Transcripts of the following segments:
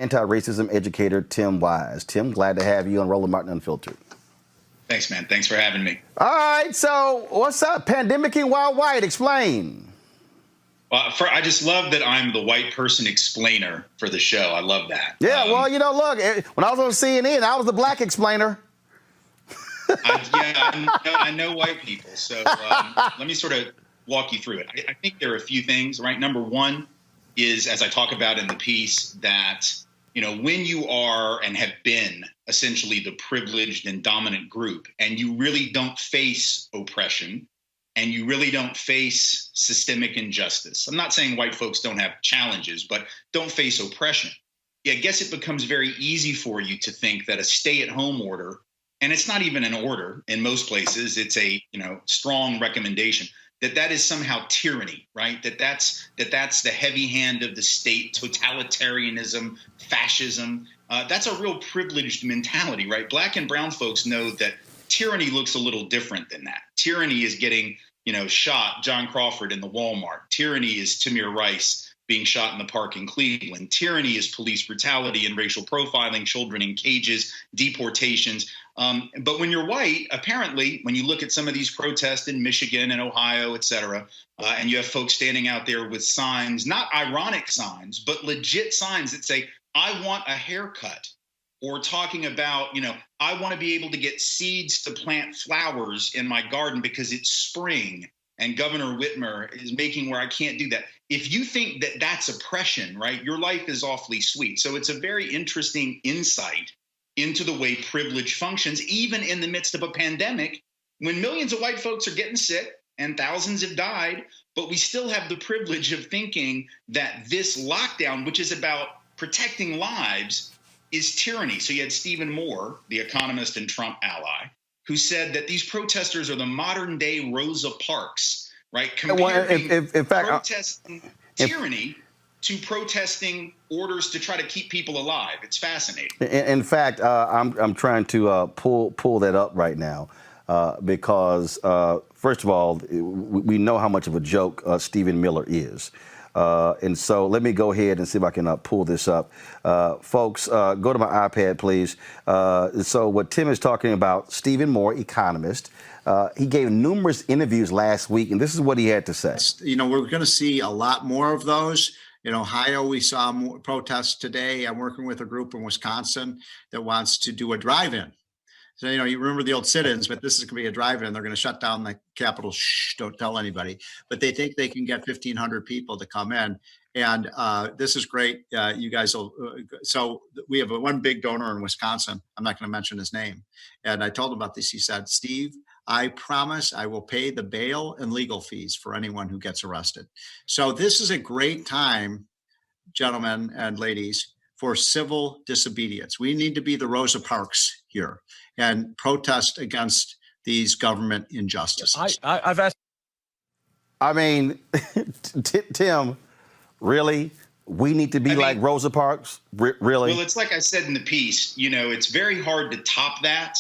Anti-racism educator Tim Wise. Tim, glad to have you on Roland Martin Unfiltered. Thanks, man. Thanks for having me. All right, so what's up? Pandemicking while white. Explain. Well, I just love that I'm the white person explainer for the show. I love that. Yeah, well, look, when I was on CNN, I was the black explainer. I know white people, so let me sort of walk you through it. I think there are a few things, right? Number one is, as I talk about in the piece, that when you are and have been essentially the privileged and dominant group, and you really don't face oppression, and you really don't face systemic injustice. I'm not saying white folks don't have challenges, but don't face oppression. Yeah, I guess it becomes very easy for you to think that a stay-at-home order, and it's not even an order in most places, it's a strong recommendation, that is somehow tyranny, right? That's the heavy hand of the state, totalitarianism, fascism. That's a real privileged mentality, right? Black and brown folks know that tyranny looks a little different than that. Tyranny is getting, shot, John Crawford in the Walmart. Tyranny is Tamir Rice being shot in the park in Cleveland. Tyranny is police brutality and racial profiling, children in cages, deportations. But when you're white, apparently, when you look at some of these protests in Michigan and Ohio, et cetera, and you have folks standing out there with signs, not ironic signs, but legit signs that say, I want a haircut, or talking about, I want to be able to get seeds to plant flowers in my garden because it's spring and Governor Whitmer is making where I can't do that. If you think that that's oppression, right, your life is awfully sweet. So it's a very interesting insight into the way privilege functions, even in the midst of a pandemic, when millions of white folks are getting sick and thousands have died, but we still have the privilege of thinking that this lockdown, which is about protecting lives, is tyranny. So you had Stephen Moore, the economist and Trump ally, who said that these protesters are the modern day Rosa Parks, right? Comparing protesting tyranny to protesting orders to try to keep people alive. It's fascinating. In fact, I'm trying to pull that up right now because, first of all, we know how much of a joke Stephen Miller is. And so let me go ahead and see if I can pull this up. Folks, go to my iPad, please. So what Tim is talking about, Stephen Moore, economist, he gave numerous interviews last week, and this is what he had to say. We're going to see a lot more of those. In Ohio, we saw more protests today. I'm working with a group in Wisconsin that wants to do a drive-in. So, you remember the old sit-ins, but this is going to be a drive-in. They're going to shut down the Capitol. Shh, don't tell anybody. But they think they can get 1,500 people to come in. And this is great. You guys will. So we have one big donor in Wisconsin. I'm not going to mention his name. And I told him about this. He said, Steve, I promise I will pay the bail and legal fees for anyone who gets arrested. So this is a great time, gentlemen and ladies, for civil disobedience. We need to be the Rosa Parks here and protest against these government injustices. I've asked. I mean, Tim, really? We need to be like Rosa Parks? Really? Well, it's like I said in the piece, it's very hard to top that.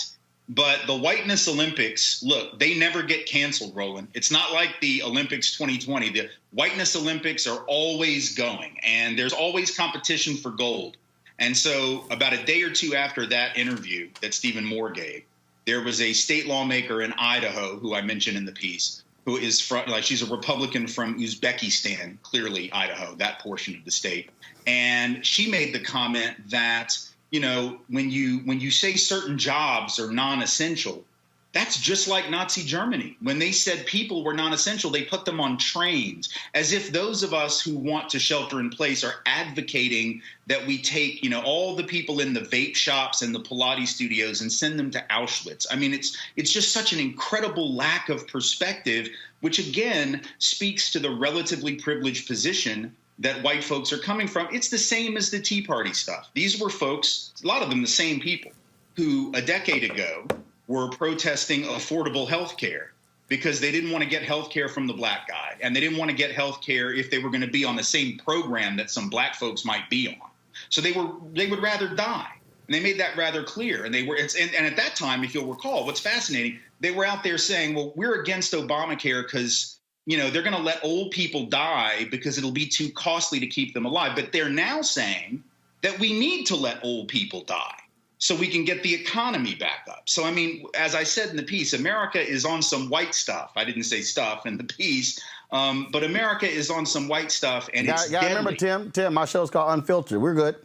But the Whiteness Olympics, look, they never get canceled, Roland. It's not like the Olympics 2020. The Whiteness Olympics are always going, and there's always competition for gold. And so about a day or two after that interview that Stephen Moore gave, there was a state lawmaker in Idaho, who I mentioned in the piece, who is from, she's a Republican from Uzbekistan, clearly Idaho, that portion of the state. And she made the comment that, when you say certain jobs are non-essential, that's just like Nazi Germany. When they said people were non-essential, they put them on trains, as if those of us who want to shelter in place are advocating that we take, all the people in the vape shops and the Pilates studios and send them to Auschwitz. I mean, it's just such an incredible lack of perspective, which again speaks to the relatively privileged position that white folks are coming from. It's the same as the Tea Party stuff. These were folks, a lot of them the same people, who a decade ago were protesting affordable health care because they didn't want to get health care from the black guy, and they didn't want to get health care if they were going to be on the same program that some black folks might be on. So they would rather die. And they made that rather clear. And and at that time, if you'll recall, what's fascinating, they were out there saying, well, we're against Obamacare because they're going to let old people die because it'll be too costly to keep them alive. But they're now saying that we need to let old people die so we can get the economy back up. So, I mean, as I said in the piece, America is on some white stuff. I didn't say stuff in the piece, but America is on some white stuff, and it's deadly. Remember, Tim, my show's called Unfiltered. We're good.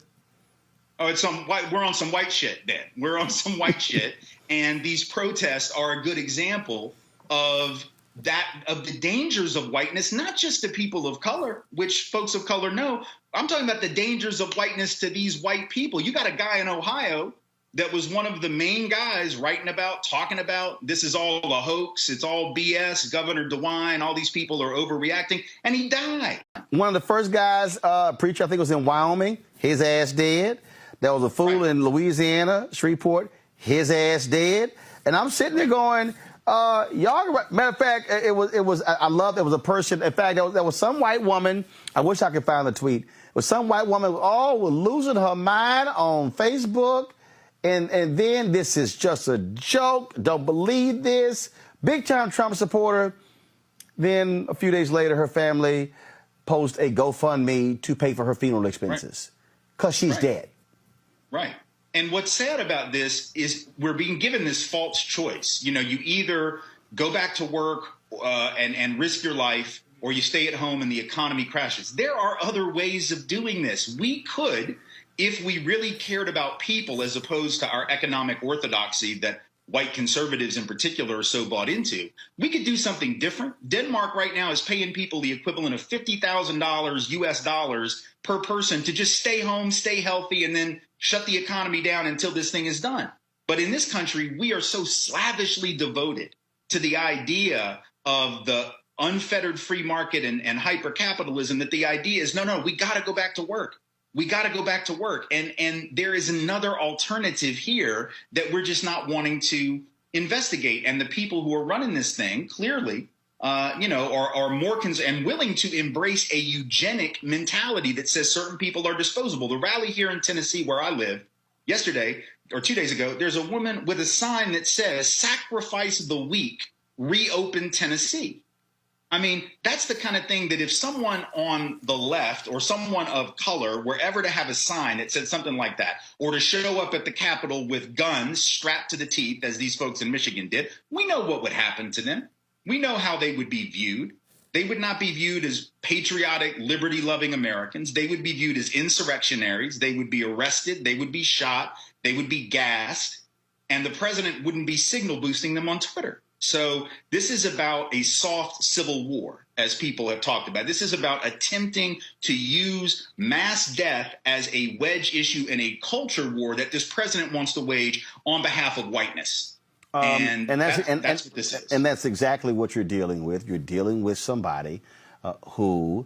Oh, it's some white. We're on some white shit, then. We're on some white shit, and these protests are a good example of the dangers of whiteness, not just to people of color, which folks of color know. I'm talking about the dangers of whiteness to these white people. You got a guy in Ohio that was one of the main guys talking about this is all a hoax, it's all BS, Governor DeWine, all these people are overreacting, and he died. One of the first guys, preacher, I think it was in Wyoming, his ass dead. There was a fool in Louisiana, Shreveport, his ass dead. And I'm sitting there going, y'all, matter of fact, it was, I love, it was a person, in fact, there was some white woman, I wish I could find the tweet, it was some white woman, was losing her mind on Facebook, and then this is just a joke, don't believe this, big time Trump supporter. Then a few days later, her family posted a GoFundMe to pay for her funeral expenses, because she's dead. Right. And what's sad about this is we're being given this false choice. You know, you either go back to work and risk your life, or you stay at home and the economy crashes. There are other ways of doing this. We could, if we really cared about people as opposed to our economic orthodoxy that white conservatives in particular are so bought into, we could do something different. Denmark right now is paying people the equivalent of $50,000 US dollars per person to just stay home, stay healthy, and then shut the economy down until this thing is done. But in this country, we are so slavishly devoted to the idea of the unfettered free market and hyper-capitalism that the idea is, no, we got to go back to work. We got to go back to work. And there is another alternative here that we're just not wanting to investigate. And the people who are running this thing clearly, are more and willing to embrace a eugenic mentality that says certain people are disposable. The rally here in Tennessee, where I live, yesterday or 2 days ago, there's a woman with a sign that says, "Sacrifice the weak, reopen Tennessee." I mean, that's the kind of thing that if someone on the left or someone of color were ever to have a sign that said something like that, or to show up at the Capitol with guns strapped to the teeth, as these folks in Michigan did, we know what would happen to them. We know how they would be viewed. They would not be viewed as patriotic, liberty-loving Americans. They would be viewed as insurrectionaries. They would be arrested. They would be shot. They would be gassed. And the president wouldn't be signal boosting them on Twitter. So this is about a soft civil war, as people have talked about. This is about attempting to use mass death as a wedge issue in a culture war that this president wants to wage on behalf of whiteness. And that's what this is. And that's exactly what you're dealing with. You're dealing with somebody who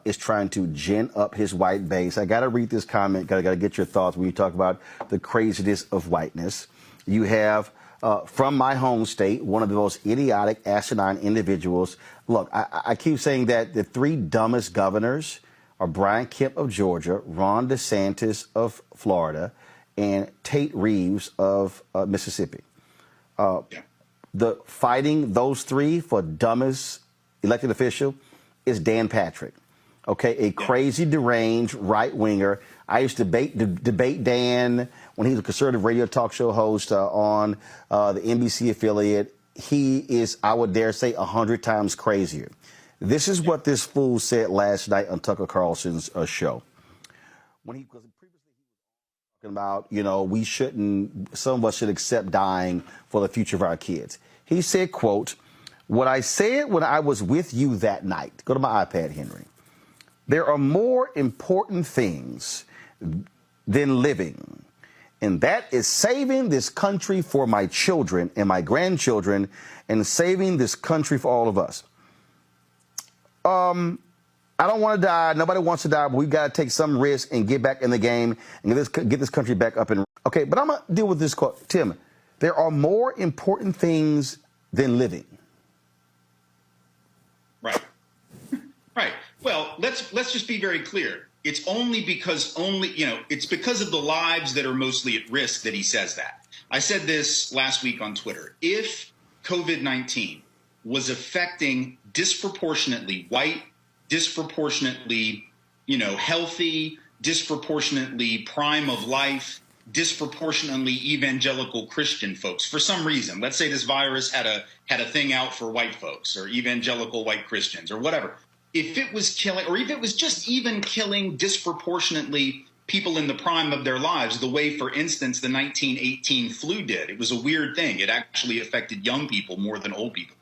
is trying to gin up his white base. I got to read this comment. Got to get your thoughts when you talk about the craziness of whiteness. You have, from my home state, one of the most idiotic, asinine individuals. Look, I keep saying that the three dumbest governors are Brian Kemp of Georgia, Ron DeSantis of Florida, and Tate Reeves of Mississippi. The fighting those three for dumbest elected official is Dan Patrick. Okay, a crazy, deranged right-winger. I used to debate Dan when he was a conservative radio talk show host on the NBC affiliate. He is, I would dare say, 100 times crazier. This is what this fool said last night on Tucker Carlson's show. When he was previously talking about, we shouldn't, some of us should accept dying for the future of our kids. He said, quote, "What I said when I was with you that night," go to my iPad, Henry, "there are more important things than living, and that is saving this country for my children and my grandchildren and saving this country for all of us." I don't want to die. Nobody wants to die, but we've got to take some risk and get back in the game and get this country back up and okay. But I'm going to deal with this quote. Tim, there are more important things than living. Right. Right. Well, let's just be very clear. It's it's because of the lives that are mostly at risk that he says that. I said this last week on Twitter. If COVID-19 was affecting disproportionately white, disproportionately, healthy, disproportionately prime of life, disproportionately evangelical Christian folks for some reason. Let's say this virus had a thing out for white folks or evangelical white Christians or whatever. If it was killing, or if it was just even killing disproportionately people in the prime of their lives, the way, for instance, the 1918 flu did. It was a weird thing. It actually affected young people more than old people.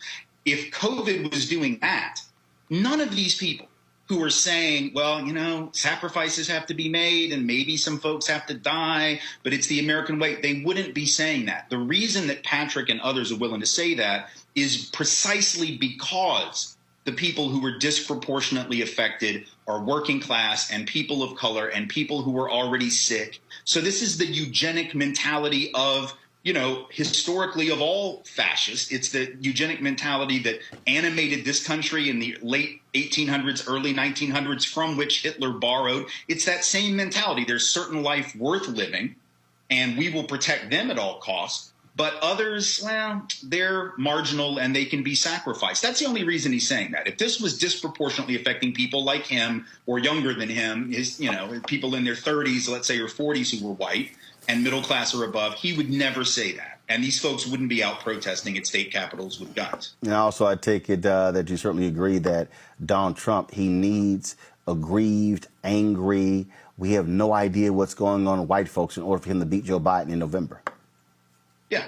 If COVID was doing that, none of these people who are saying, well, you know, sacrifices have to be made and maybe some folks have to die, but it's the American way, they wouldn't be saying that. The reason that Patrick and others are willing to say that is precisely because the people who were disproportionately affected are working class and people of color and people who were already sick. So this is the eugenic mentality of, you know, historically of all fascists. It's the eugenic mentality that animated this country in the late 1800s, early 1900s, from which Hitler borrowed. It's that same mentality. There's certain life worth living, and we will protect them at all costs. But others, well, they're marginal and they can be sacrificed. That's the only reason he's saying that. If this was disproportionately affecting people like him or younger than him, you know, people in their 30s, let's say, or 40s who were white and middle class or above, he would never say that. And these folks wouldn't be out protesting at state capitals with guns. And also, I take it that you certainly agree that Donald Trump, he needs aggrieved, angry. We have no idea what's going on with white folks in order for him to beat Joe Biden in November. Yeah,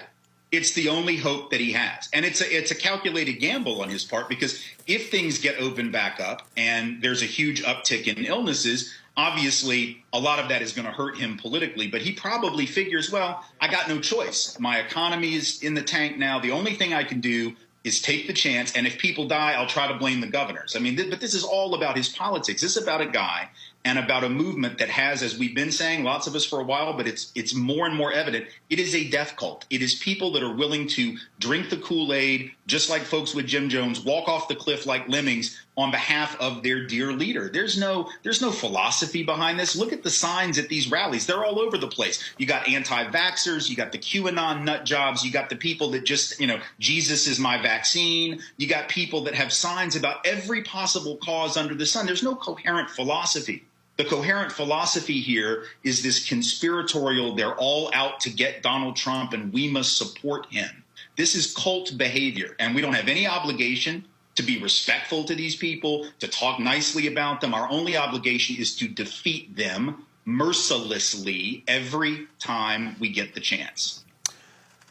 it's the only hope that he has. And it's a calculated gamble on his part, because if things get opened back up and there's a huge uptick in illnesses, obviously a lot of that is going to hurt him politically. But he probably figures, well, I got no choice. My economy is in the tank now. The only thing I can do is take the chance. And if people die, I'll try to blame the governors. I mean, but this is all about his politics. This is about a guy and about a movement that has, as we've been saying, lots of us for a while, but it's more and more evident. It is a death cult. It is people that are willing to drink the Kool-Aid, just like folks with Jim Jones, walk off the cliff like lemmings on behalf of their dear leader. There's no philosophy behind this. Look at the signs at these rallies. They're all over the place. You got anti-vaxxers, you got the QAnon nut jobs, you got the people that just, you know, Jesus is my vaccine. You got people that have signs about every possible cause under the sun. There's no coherent philosophy. The coherent philosophy here is this conspiratorial, they're all out to get Donald Trump and we must support him. This is cult behavior, and we don't have any obligation to be respectful to these people, to talk nicely about them. Our only obligation is to defeat them mercilessly every time we get the chance.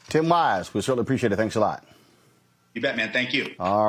Tim Wise, we certainly appreciate it. Thanks a lot. You bet, man. Thank you. All right.